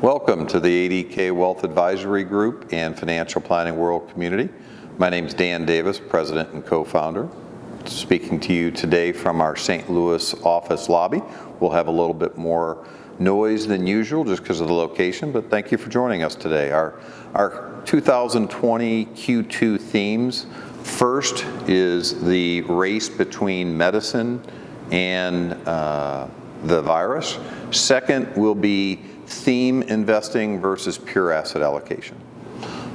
Welcome to the ADK Wealth Advisory Group and Financial Planning World Community. My name is Dan Davis, President and co-founder. Speaking to you today from our St. Louis office lobby. We'll have a little bit more noise than usual just because of the location, but thank you for joining us today. Our 2020 Q2 themes. First is the race between medicine and the virus. Second will be theme investing versus pure asset allocation.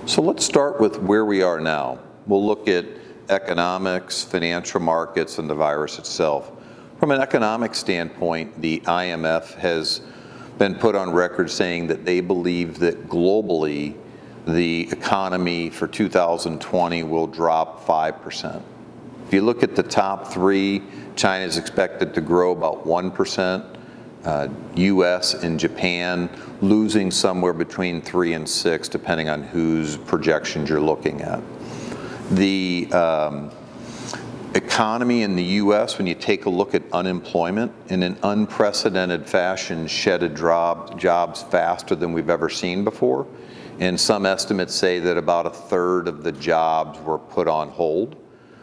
So let's start with where we are now. We'll look at economics, financial markets, and the virus itself. From an economic standpoint, the IMF has been put on record saying that they believe that globally the economy for 2020 will drop 5%. If you look at the top three, China is expected to grow about 1%. US and Japan losing somewhere between 3 and 6, depending on whose projections you're looking at. The economy in the US, when you take a look at unemployment, in an unprecedented fashion, shedded jobs faster than we've ever seen before. And some estimates say that about a third of the jobs were put on hold.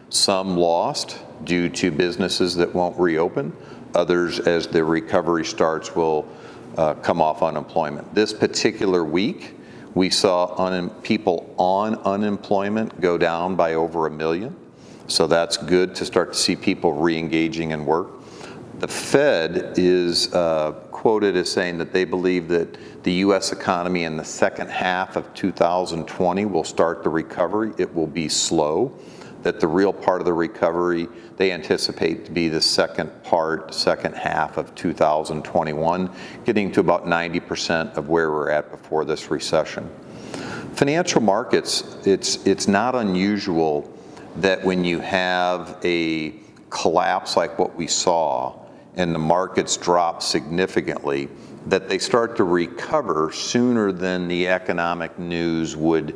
Some lost due to businesses that won't reopen. Others, as the recovery starts, will come off unemployment. This particular week, we saw people on unemployment go down by over 1 million. So that's good to start to see people re-engaging in work. The Fed is quoted as saying that they believe that the U.S. economy in the second half of 2020 will start the recovery. It will be slow. That the real part of the recovery they anticipate to be the second half of 2021, getting to about 90% of where we're at before this recession. Financial markets, it's not unusual that when you have a collapse like what we saw and the markets drop significantly, that they start to recover sooner than the economic news would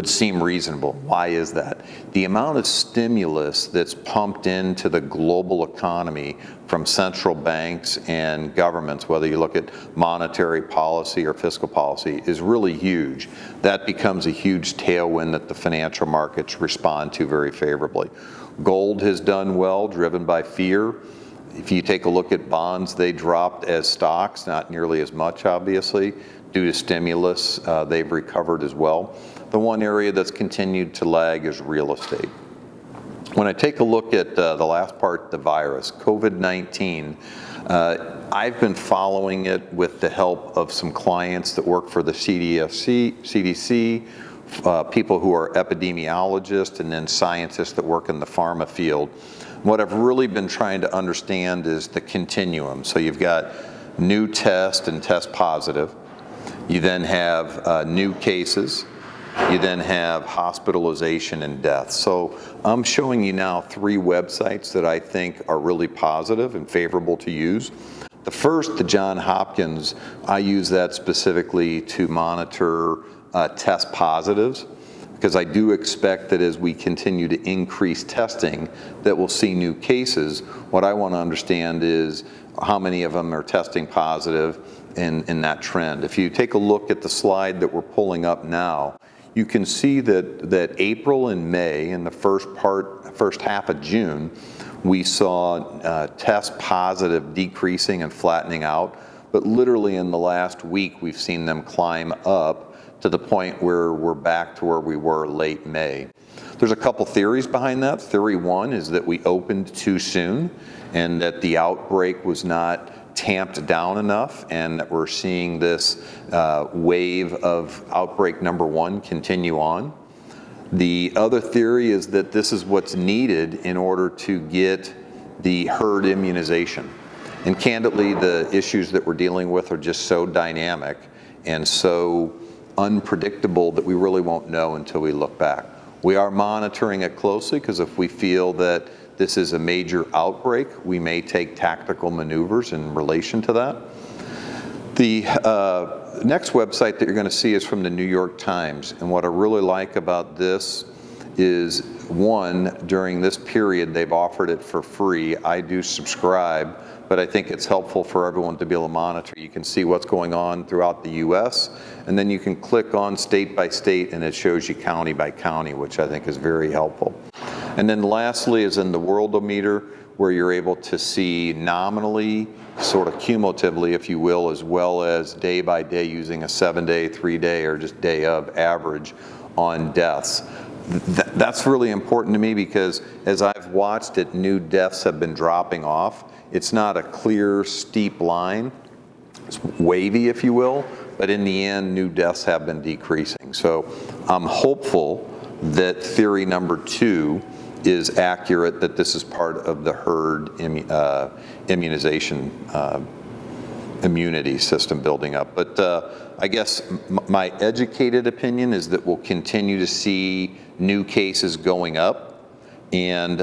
seem reasonable. Why is that? The amount of stimulus that's pumped into the global economy from central banks and governments, whether you look at monetary policy or fiscal policy, is really huge. That becomes a huge tailwind that the financial markets respond to very favorably. Gold has done well, driven by fear. If you take a look at bonds, they dropped as stocks, not nearly as much, obviously. Due to stimulus, they've recovered as well. The one area that's continued to lag is real estate. When I take a look at the last part, the virus, COVID-19, I've been following it with the help of some clients that work for the CDC, people who are epidemiologists, and then scientists that work in the pharma field. What I've really been trying to understand is the continuum. So you've got new test and test positive. You then have new cases. You then have hospitalization and death. So I'm showing you now 3 websites that I think are really positive and favorable to use. The first, the Johns Hopkins, I use that specifically to monitor test positives, because I do expect that as we continue to increase testing that we'll see new cases. What I want to understand is how many of them are testing positive in that trend. If you take a look at the slide that we're pulling up now, you can see that April and May and the first half of June, we saw test positive decreasing and flattening out, but literally in the last week we've seen them climb up to the point where we're back to where we were late May. There's a couple theories behind that. Theory one is that we opened too soon and that the outbreak was not tamped down enough, and that we're seeing this wave of outbreak number 1 continue on. The other theory is that this is what's needed in order to get the herd immunization. And candidly, the issues that we're dealing with are just so dynamic and so unpredictable that we really won't know until we look back. We are monitoring it closely because if we feel that this is a major outbreak, we may take tactical maneuvers in relation to that. The next website that you're going to see is from the New York Times, and what I really like about this is one, during this period, they've offered it for free. I do subscribe, but I think it's helpful for everyone to be able to monitor. You can see what's going on throughout the US, and then you can click on state by state, and it shows you county by county, which I think is very helpful. And then lastly is in the Worldometer, where you're able to see nominally, sort of cumulatively, if you will, as well as day by day using a 7-day, 3-day, or just day of average on deaths. That's really important to me because as I've watched it, new deaths have been dropping off. It's not a clear, steep line. It's wavy, if you will, but in the end, new deaths have been decreasing. So I'm hopeful that theory number 2 is accurate, that this is part of the herd immunization immunity system building up. But I guess my educated opinion is that we'll continue to see new cases going up, and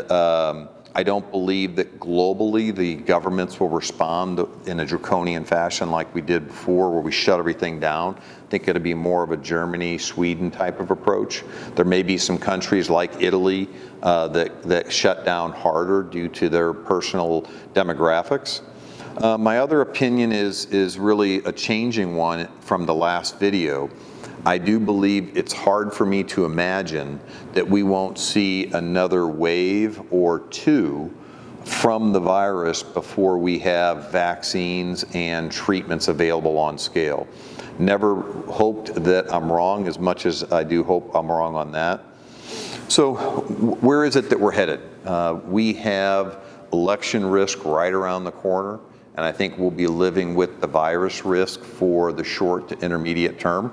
I don't believe that globally the governments will respond in a draconian fashion like we did before, where we shut everything down. I think it'll be more of a Germany, Sweden type of approach. There may be some countries like Italy that shut down harder due to their personal demographics. My other opinion is really a changing one from the last video. I do believe it's hard for me to imagine that we won't see another wave or 2 from the virus before we have vaccines and treatments available on scale. Never hoped that I'm wrong, as much as I do hope I'm wrong on that. So where is it that we're headed? We have election risk right around the corner, and I think we'll be living with the virus risk for the short to intermediate term.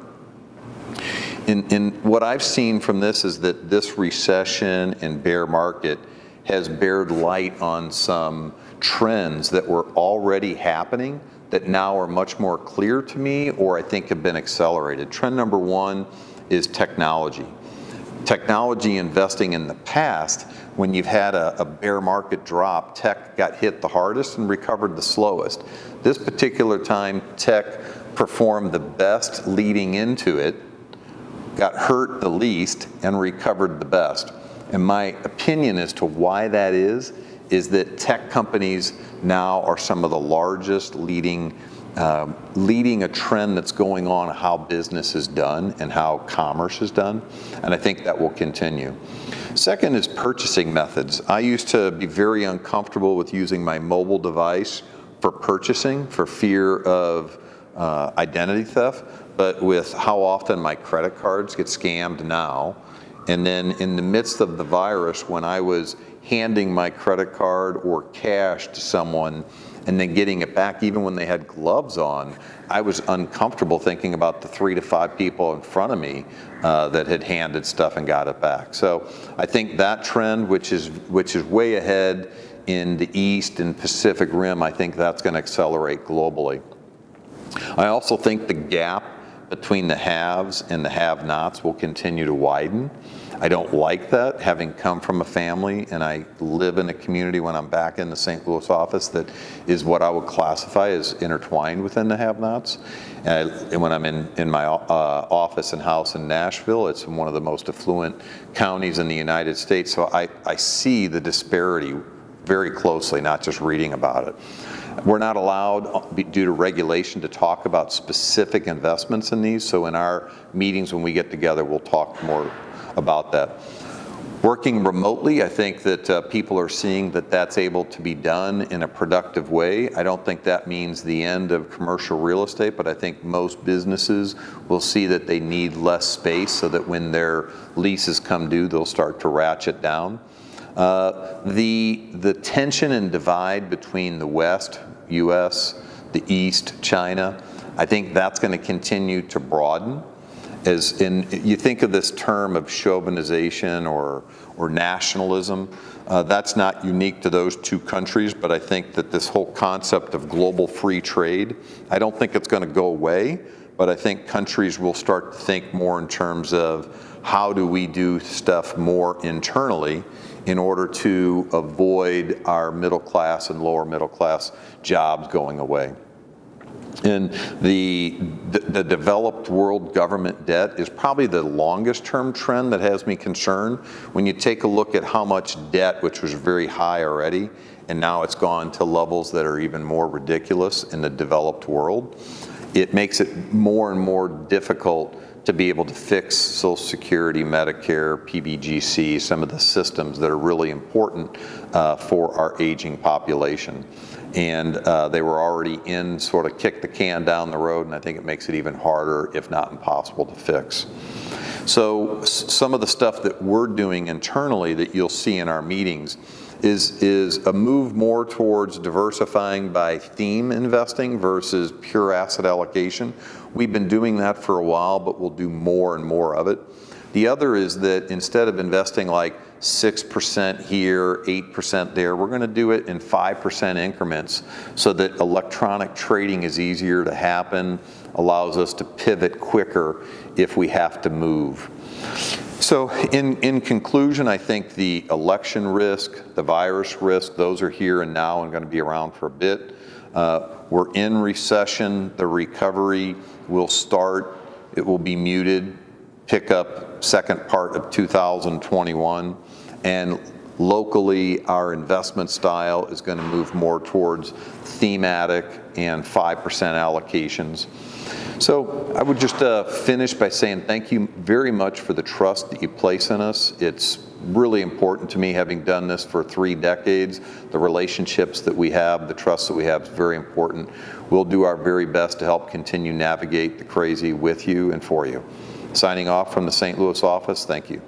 And what I've seen from this is that this recession and bear market has bared light on some trends that were already happening that now are much more clear to me, or I think have been accelerated. Trend number 1 is technology. Technology investing in the past, when you've had a bear market drop, tech got hit the hardest and recovered the slowest. This particular time, tech performed the best leading into it, got hurt the least, and recovered the best. And my opinion as to why that is that tech companies now are some of the largest leading a trend that's going on how business is done and how commerce is done, and I think that will continue. Second is purchasing methods. I used to be very uncomfortable with using my mobile device for purchasing for fear of identity theft, but with how often my credit cards get scammed now, and then in the midst of the virus, when I was handing my credit card or cash to someone and then getting it back, even when they had gloves on, I was uncomfortable thinking about the 3 to 5 people in front of me that had handed stuff and got it back. So I think that trend, which is way ahead in the East and Pacific Rim, I think that's going to accelerate globally. I also think the gap between the haves and the have-nots will continue to widen. I don't like that, having come from a family, and I live in a community when I'm back in the St. Louis office that is what I would classify as intertwined within the have-nots. And when I'm in my office and house in Nashville, it's in one of the most affluent counties in the United States, so I see the disparity very closely, not just reading about it. We're not allowed, due to regulation, to talk about specific investments in these, so in our meetings when we get together, we'll talk more about that. Working remotely, I think that people are seeing that that's able to be done in a productive way. I don't think that means the end of commercial real estate, but I think most businesses will see that they need less space so that when their leases come due, they'll start to ratchet down. The tension and divide between the West, US, the East, China, I think that's going to continue to broaden. As in, you think of this term of chauvinization or nationalism, that's not unique to those two countries, but I think that this whole concept of global free trade, I don't think it's going to go away, but I think countries will start to think more in terms of how do we do stuff more internally in order to avoid our middle class and lower middle class jobs going away. And the developed world government debt is probably the longest term trend that has me concerned. When you take a look at how much debt, which was very high already, and now it's gone to levels that are even more ridiculous in the developed world, it makes it more and more difficult to be able to fix Social Security, Medicare, PBGC, some of the systems that are really important for our aging population. And they were already in sort of kick the can down the road, and I think it makes it even harder, if not impossible, to fix. So some of the stuff that we're doing internally that you'll see in our meetings is a move more towards diversifying by theme investing versus pure asset allocation. We've been doing that for a while, but we'll do more and more of it. The other is that instead of investing like 6% here, 8% there, we're going to do it in 5% increments so that electronic trading is easier to happen, allows us to pivot quicker if we have to move. So in conclusion, I think the election risk, the virus risk, those are here and now and going to be around for a bit. We're in recession. The recovery will start. It will be muted, pick up second part of 2021. And locally, our investment style is going to move more towards thematic and 5% allocations. So I would just finish by saying thank you very much for the trust that you place in us. It's really important to me, having done this for 3 decades. The relationships that we have, the trust that we have is very important. We'll do our very best to help continue navigate the crazy with you and for you. Signing off from the St. Louis office, thank you.